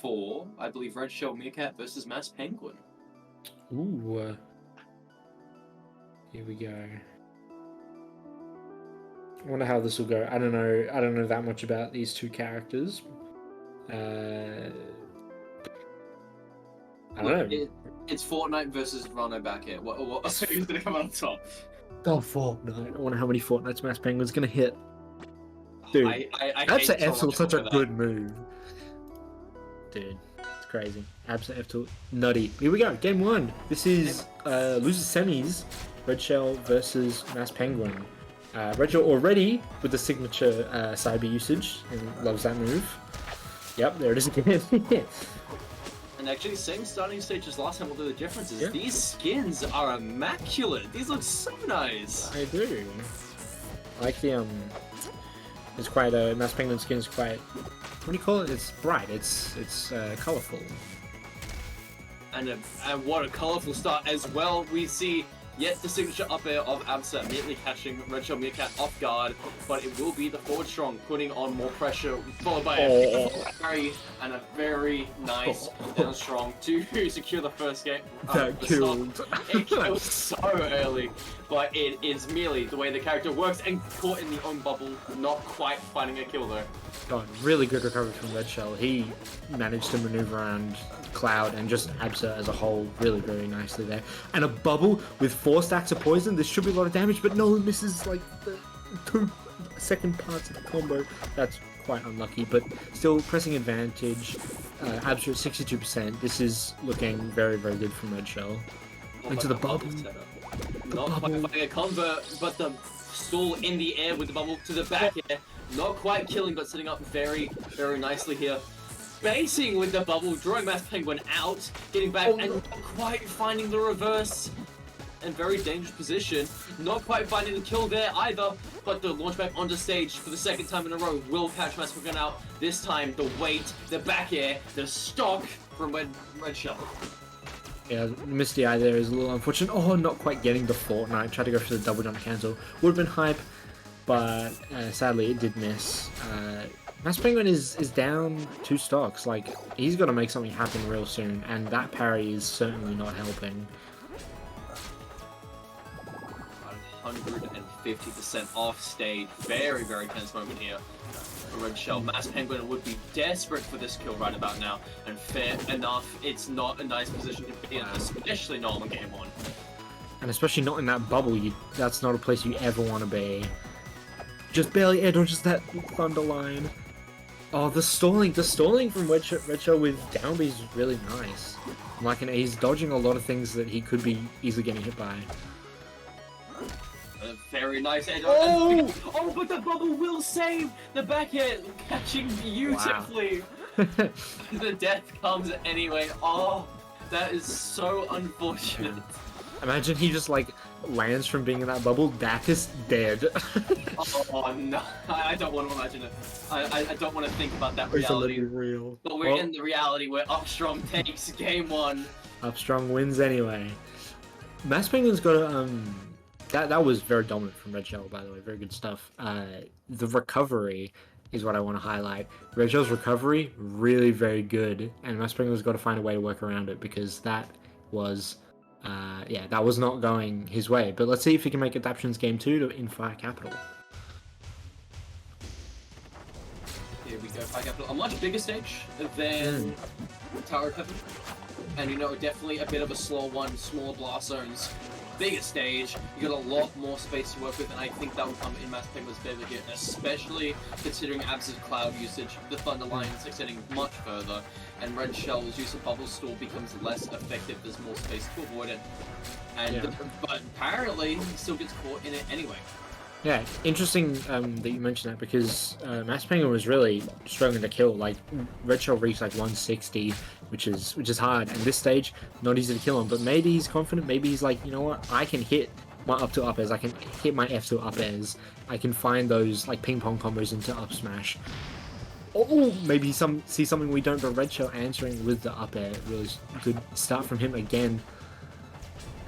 for, I believe, Redshellmeerkat versus Maspenguin. Ooh. Here we go. I wonder how this will go. I don't know that much about these two characters. I don't know. It's Fortnite versus Rano back here. Who's gonna come on top? Oh, Fortnite. I wonder how many Fortnites Maspenguin's gonna hit. Dude, I that's hate an so F such a that. good move. Dude, it's crazy. Absolute F nutty. Here we go. Game 1. This is losers semis. Redshell versus Maspenguin. Redshell already with the signature Cyber usage and loves that move. Yep, there it is again. And actually, same starting stage as last time, although the difference is Yeah. these skins are immaculate. These look so nice. I do. I like the it's quite a Maspenguin skin is quite. What do you call it? It's bright. It's colorful. And what a colorful start as well. We see yet the signature up air of Aether immediately catching Redshellmeerkat off guard, but it will be the forward strong putting on more pressure, followed by a parry and a very nice down strong to secure the first game. That killed. It killed so early, but it is merely the way the character works and caught in the own bubble, not quite finding a kill though. God, really good recovery from Redshell. He managed to maneuver around Cloud and just Aether as a whole really very nicely there. And a bubble with 4 stacks of poison. This should be a lot of damage, but no, misses like the 2 second parts of the combo. That's quite unlucky, but still pressing advantage. Aether at 62%. This is looking very, very good from Redshell. Into the bubble. Not quite finding a convert, but the stall in the air with the bubble to the back air. Not quite killing, but setting up very, very nicely here. Basing with the bubble, drawing Maspenguin out, getting back, and not quite finding the reverse. And very dangerous position. Not quite finding the kill there either, but the launch back onto stage for the second time in a row will catch Maspenguin out. This time, the weight, the back air, the stock from Redshell. Yeah, missed the eye there is a little unfortunate. Oh, not quite getting the Fortnite. Tried to go for the double jump cancel. Would have been hype, but sadly it did miss. Maspenguin is down 2 stocks. Like, he's got to make something happen real soon, and that parry is certainly not helping. 150% off stage. Very, very tense moment here for Redshell. Maspenguin would be desperate for this kill right about now, and fair enough, it's not a nice position to be in, especially not on game 1. And especially not in that bubble. That's not a place you ever want to be. Just barely air dodges that thunder line. Oh, the stalling from Redshell with down B is really nice. He's dodging a lot of things that he could be easily getting hit by. Very nice edge. Oh, but the bubble will save the back air, catching beautifully. Wow. The death comes anyway. Oh, that is so unfortunate. Imagine he just like lands from being in that bubble. Dak is dead. Oh no, I don't want to imagine it. I don't want to think about that reality. It's real. But we're in the reality where Upstrong takes game 1. Upstrong wins anyway. Maspenguin's got that was very dominant from Redshell, by the way. Very good stuff. The recovery is what I want to highlight. Redshell's recovery, really very good, and Maspenguin's got to find a way to work around it because that was. That was not going his way. But let's see if he can make adaptations game 2 to in Fire Capital. Here we go, Fire Capital. A much bigger stage than Tower of Heaven. And definitely a bit of a slower one, smaller blast zones. Bigger stage, you got a lot more space to work with, and I think that will come in Maspenguin's favor here, especially considering Aether's cloud usage. The Thunder Line's extending much further, and Redshell's use of Bubble Stall becomes less effective. There's more space to avoid it. But apparently, he still gets caught in it anyway. Yeah, interesting that you mentioned that because Maspenguin was really struggling to kill. Like Redshell reached like 160, which is hard. And this stage, not easy to kill him. But maybe he's confident. Maybe he's like, you know what? I can hit my up to up airs. I can hit my F to up airs. I can find those like ping pong combos into up smash. Oh, maybe see something we don't. But Redshell answering with the up air. Really good start from him again,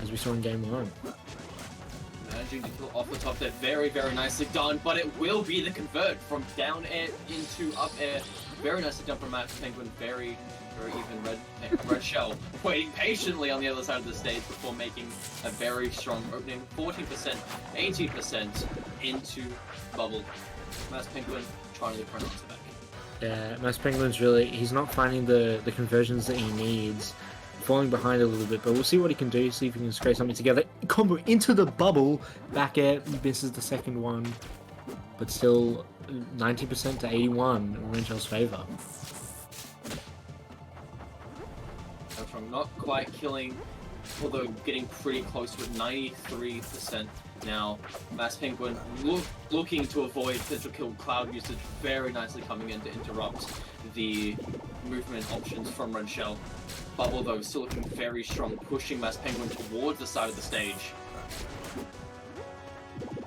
as we saw in game 1. Managing to kill off the top there, very, very nicely done, but it will be the convert from down air into up air Very nicely done from Maspenguin. Very even red shell. Waiting patiently on the other side of the stage before making a very strong opening. 14%, 18% into bubble. Maspenguin trying to turn onto back. Yeah, Maspenguin's really, he's not finding the conversions that he needs. Falling behind a little bit, but we'll see what he can do, see if he can scrape something together. Combo into the bubble, back air, misses the second one, but still 90% to 81 in Redshell's favour. From not quite killing, although getting pretty close with 93% now. Maspenguin looking to avoid potential kill cloud usage, very nicely coming in to interrupt the movement options from Redshell. Bubble though still looking very strong, pushing Maspenguin towards the side of the stage.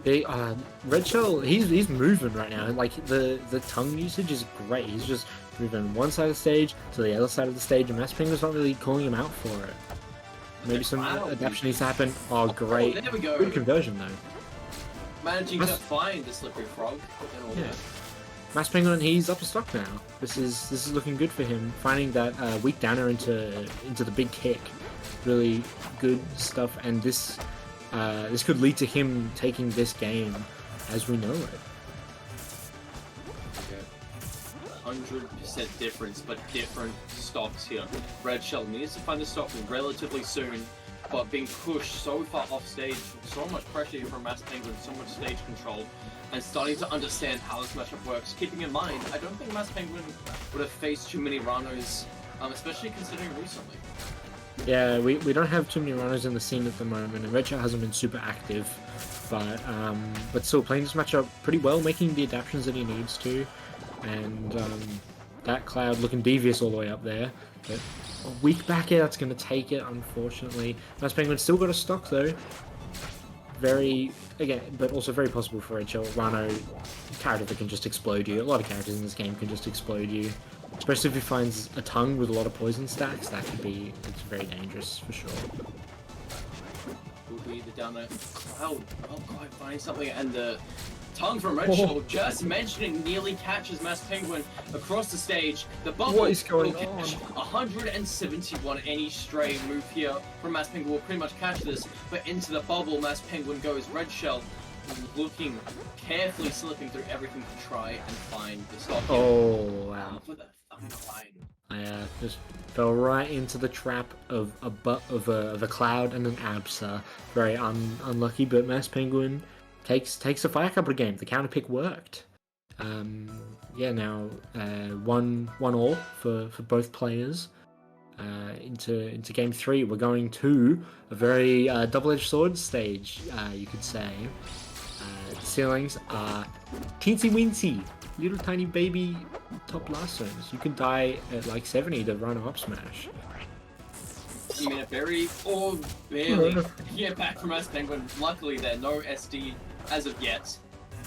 Redshell, he's moving right now. Like the tongue usage is great. He's just moving one side of the stage to the other side of the stage, and Maspenguin's not really calling him out for it. Maybe some adaptation needs to happen. Oh, great! Oh, there we go. Good conversion though. Managing to find the slippery frog. Yeah. Maspenguin, he's up to stock now. This is looking good for him. Finding that weak downer into the big kick, really good stuff. And this could lead to him taking this game as we know it. 100% difference, but different stocks here. Redshell needs to find the stock relatively soon, but being pushed so far off stage, so much pressure here from Maspenguin, so much stage control, and starting to understand how this matchup works. Keeping in mind, I don't think Maspenguin would have faced too many Ranos, especially considering recently. Yeah, we don't have too many runners in the scene at the moment, and Redshell hasn't been super active, but still playing this matchup pretty well, making the adaptations that he needs to, and that cloud looking devious all the way up there, but a weak back air that's going to take it, unfortunately. Maspenguin still got a stock though, but also very possible for Redshell. Rano, character that can just explode you. A lot of characters in this game can just explode you. Especially if he finds a tongue with a lot of poison stacks, it's very dangerous for sure. Will be the down there. Cloud, quite find something, and the tongue from Redshell, just mentioning, nearly catches Maspenguin across the stage. The bubble what is going will catch on? 171. Any stray move here from Maspenguin will pretty much catch this, but into the bubble Maspenguin goes. Redshell looking carefully, slipping through everything to try and find the stop. Oh wow! For the thumb line. I just fell right into the trap of a cloud and an absa. Very unlucky, but Maspenguin takes a fire couple of games. The counter pick worked. Yeah, now 1-1 for both players. Into game 3, we're going to a very double-edged sword stage, you could say. Ceilings are teensy-weensy, little tiny baby top lassos. You can die at like 70 to run up smash. I mean, barely get back from Maspenguin. Luckily, there no SD as of yet.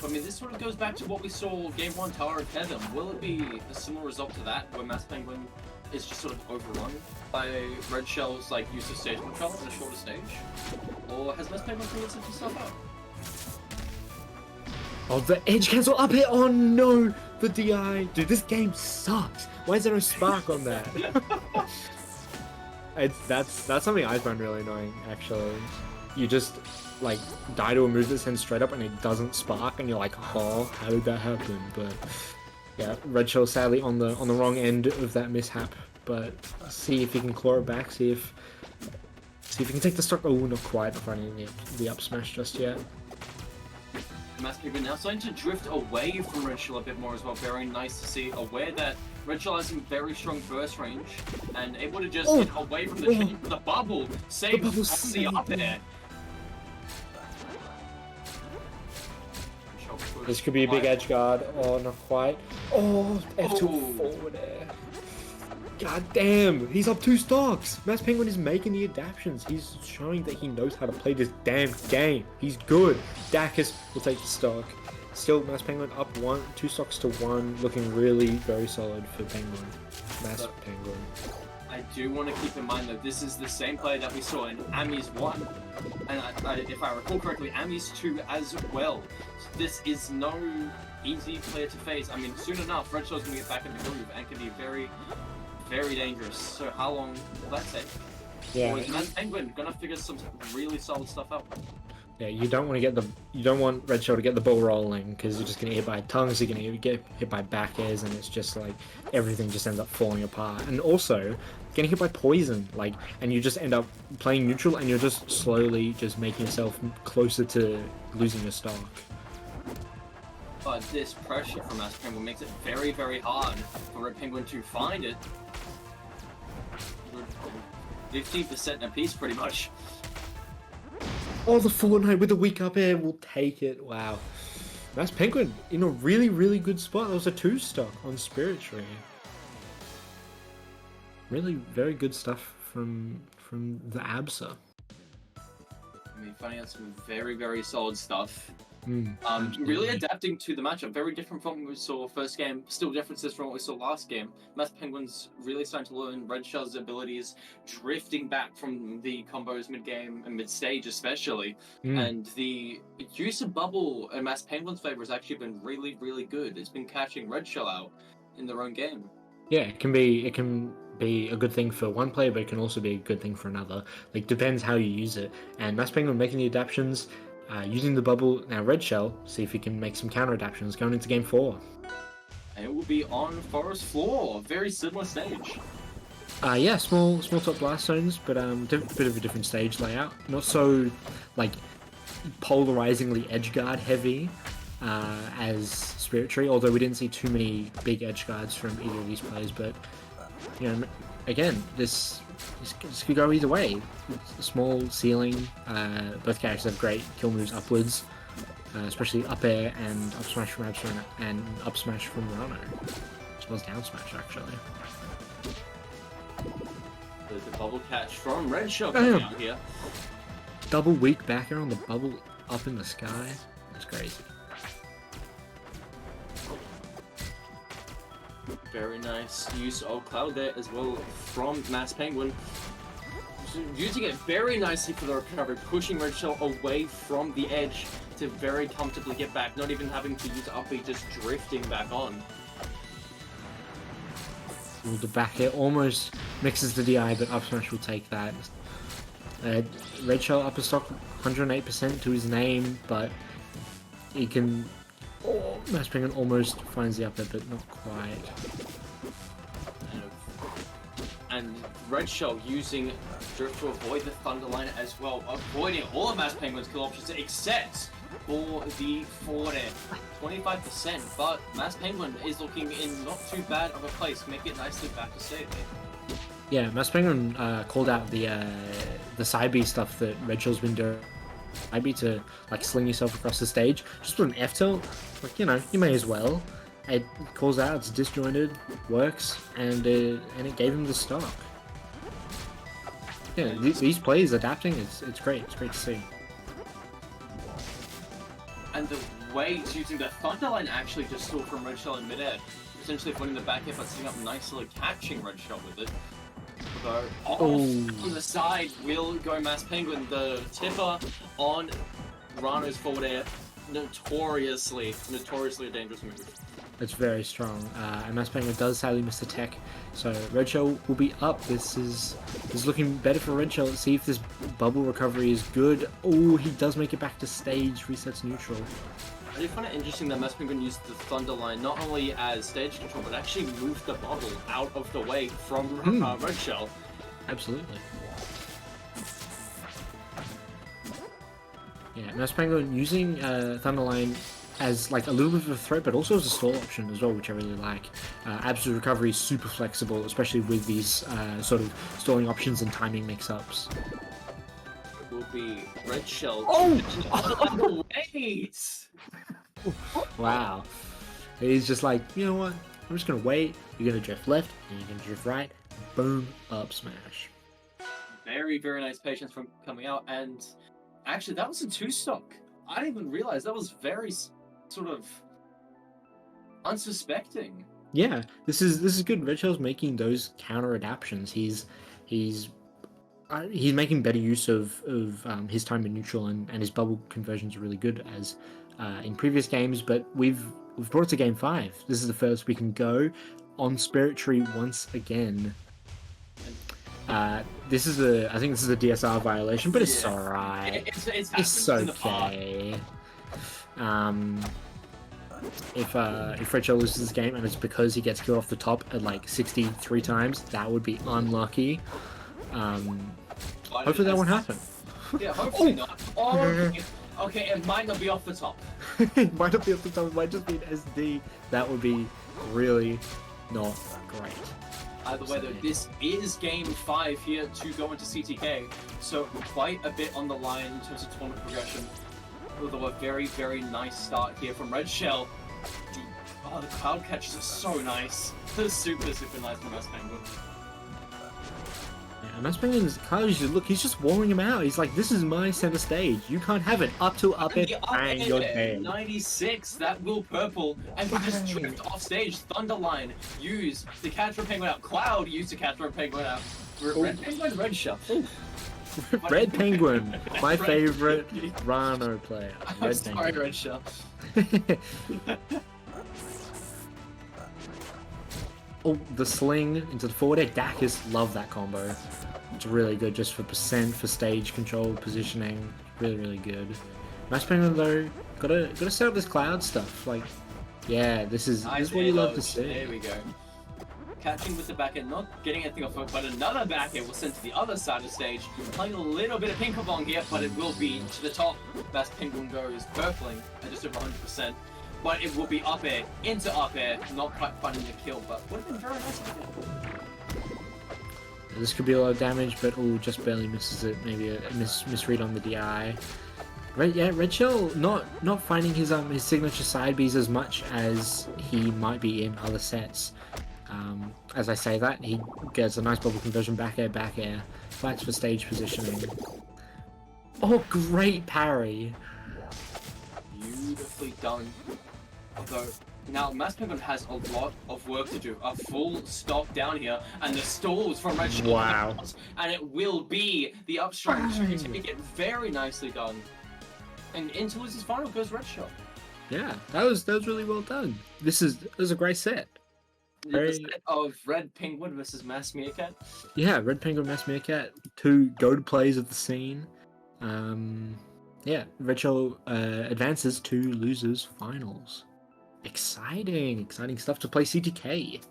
But I mean, this sort of goes back to what we saw game 1 Tower of Heaven. Will it be a similar result to that, where Maspenguin is just sort of overrun by Redshell's like use of stage control in a shorter stage? Or has Maspenguin figured some stuff out? Oh, the edge cancel up hit! Oh no! The DI! Dude, this game sucks! Why is there no spark on that? That's something I find really annoying, actually. You just, like, die to a move that sends straight up and it doesn't spark, and you're like, oh, how did that happen? But, yeah, Redshell sadly on the wrong end of that mishap. But see if he can claw it back, see if he can take the stock. Oh, not quite finding the up smash just yet. Maspenguin now starting to drift away from Redshell a bit more as well. Very nice to see. Aware that Redshell has some very strong burst range and able to just get away from the bubble. Save on the up air. This could be a big edge guard. Oh, not quite. Oh, F2 forward air. God damn, he's up 2 stocks. Maspenguin is making the adaptations. He's showing that he knows how to play this damn game. He's good. Dacus will take the stock. Still, Maspenguin up 2 stocks to 1, looking really very solid for Penguin. Maspenguin. I do want to keep in mind that this is the same player that we saw in Ami's 1, and if I recall correctly, Ami's 2 as well. So this is no easy player to face. I mean, soon enough, Redshell's going to get back in the groove and can be very, very dangerous. So how long will that take? Yeah. Or is Maspenguin going to figure some really solid stuff out? Yeah, you don't want Redshell to get the ball rolling because you're just gonna get hit by tongues, you're gonna get hit by back airs, and it's just like everything just ends up falling apart. And also getting hit by poison, like, and you just end up playing neutral, and you're just slowly just making yourself closer to losing your stock. But this pressure from Maspenguin makes it very, very hard for Red Penguin to find it. 15% apiece, pretty much. Oh, the Fortnite with the weak up air will take it. Wow. Maspenguin in a really, really good spot. That was a 2-stock on Spirit Tree. Really very good stuff from the Absa. I mean, finding out some very, very solid stuff. Absolutely. Really adapting to the matchup. Very different from what we saw first game. Still differences from what we saw last game. Maspenguin's really starting to learn Redshell's abilities, drifting back from the combos mid-game and mid-stage especially. And the use of bubble in Maspenguin's favor has actually been really, really good. It's been catching Redshell out in their own game. Yeah, it can be a good thing for one player, but it can also be a good thing for another. Like, depends how you use it. And Maspenguin making the adaptions, using the bubble. Now Redshell, see if he can make some counter adaptions going into game 4. And it will be on Forest Floor, very similar stage. Yeah, small top blast zones, but bit of a different stage layout. Not so like polarizingly edgeguard heavy as Spirit Tree, although we didn't see too many big edge guards from either of these players. But you know, again, this could go either way. Small ceiling. Both characters have great kill moves upwards, especially up air and up smash from Absa and up smash from Rano, as well as down smash actually. The bubble catch from Redshell coming out here. Double weak back air on the bubble up in the sky. That's crazy. Very nice use of Cloud there as well from Maspenguin. Using it very nicely for the recovery, pushing Redshell away from the edge to very comfortably get back, not even having to use up B, just drifting back on. Ooh, the back air almost mixes the DI, but up smash will take that. Redshell upper stock 108% to his name, but he can. Oh, Maspenguin almost finds the upper, but not quite. And Redshell using Drift to avoid the Thunderline as well, avoiding all of Maspenguin's kill options except for the forward air. 25%, but Maspenguin is looking in not too bad of a place, make it nicely back to save it. Yeah, Maspenguin called out the side B stuff that Redshell's been doing. Side B to like sling yourself across the stage. Just with an F tilt, like, you know, you may as well. It calls out, it's disjointed, works, and it gave him the stock. Yeah, these plays adapting, it's great. It's great to see. And the way it's using the Thunderline actually just stole from Redshell in midair, essentially avoiding the back air but sitting up nicely, catching Redshell with it. Though off on the side will go Maspenguin, the tipper on Rano's forward air, notoriously a dangerous move. It's very strong, and Maspenguin does sadly miss the tech, so Redshell will be up. This is looking better for Redshell. Let's see if this bubble recovery is good. Oh, he does make it back to stage, resets neutral. I do find it interesting that Maspenguin used the Thunderline not only as stage control, but actually moved the bubble out of the way from Redshell. Absolutely. Yeah, Maspenguin using Thunderline as like a little bit of a threat, but also as a stall option as well, which I really like. Absolute recovery is super flexible, especially with these sort of stalling options and timing mix-ups. It will be Redshell. Oh! Wait! Wow. He's just like, you know what? I'm just gonna wait. You're gonna drift left, and you're gonna drift right. Boom, up smash. Very, very nice patience from coming out, and actually that was a 2-stock. I didn't even realize that was very sort of unsuspecting Yeah, this is good. Redshell's making those counter adaptions. He's he's making better use of his time in neutral, and his bubble conversions are really good as in previous games. But we've brought it to game 5. This is the first we can go on Spirit Tree once again. This is I think this is a DSR violation, but it's alright. It's okay. If Redshell loses this game and it's because he gets killed off the top at like 63 times, that would be unlucky. Hopefully that won't happen. Yeah, hopefully not. Oh, okay, it might not be off the top. It might not be off the top, it might just be an SD. That would be really not great. Either way, though, this is game 5 here to go into CTK, so quite a bit on the line in terms of tournament progression. Although a very, very nice start here from Redshell. The cloud catches are so nice. Super, super nice from Maspenguin. Yeah, Maspenguin's cloud, look, he's just walling him out. He's like, this is my center stage. You can't have it. Up to up it, and you're dead. 96, that will purple, and we just drift off stage. Thunderline, use the catch from Penguin out. Cloud, use the catch from Penguin out. Red Penguin, Redshell. Red Penguin, my favorite Rhino player. I'm sorry, Redshell. Oh, the sling into the forward air. Dacus, love that combo. It's really good just for percent, for stage control, positioning. Really, really good. Maspenguin though, gotta set up this cloud stuff. Like, yeah, this is what you love to see. There we go. Catching with the back end, not getting anything off it, but another back end will send to the other side of the stage. Playing a little bit of ping-pong here, but it will be to the top. Maspenguin goes purpling at just over 100%. But it will be up air, into up air, not quite finding the kill, but would have been very nice to get. This could be a lot of damage, but just barely misses it. Maybe a misread on the DI. Redshell not finding his signature side Bs as much as he might be in other sets. As I say that, he gets a nice bubble conversion, back air, fights for stage positioning. Oh, great parry! Beautifully done. Although, now Maspenguin has a lot of work to do. A full stop down here, and the stalls from Redshell. Wow. And it will be the upstrike to take it very nicely done. And into his final goes Redshell. Yeah, that was really well done. This is a great set. The set of Red Penguin versus Maspenguin. Yeah, Red Penguin, Maspenguin, 2 go-to plays of the scene. Yeah, Redshell advances to losers finals. Exciting stuff to play CTK.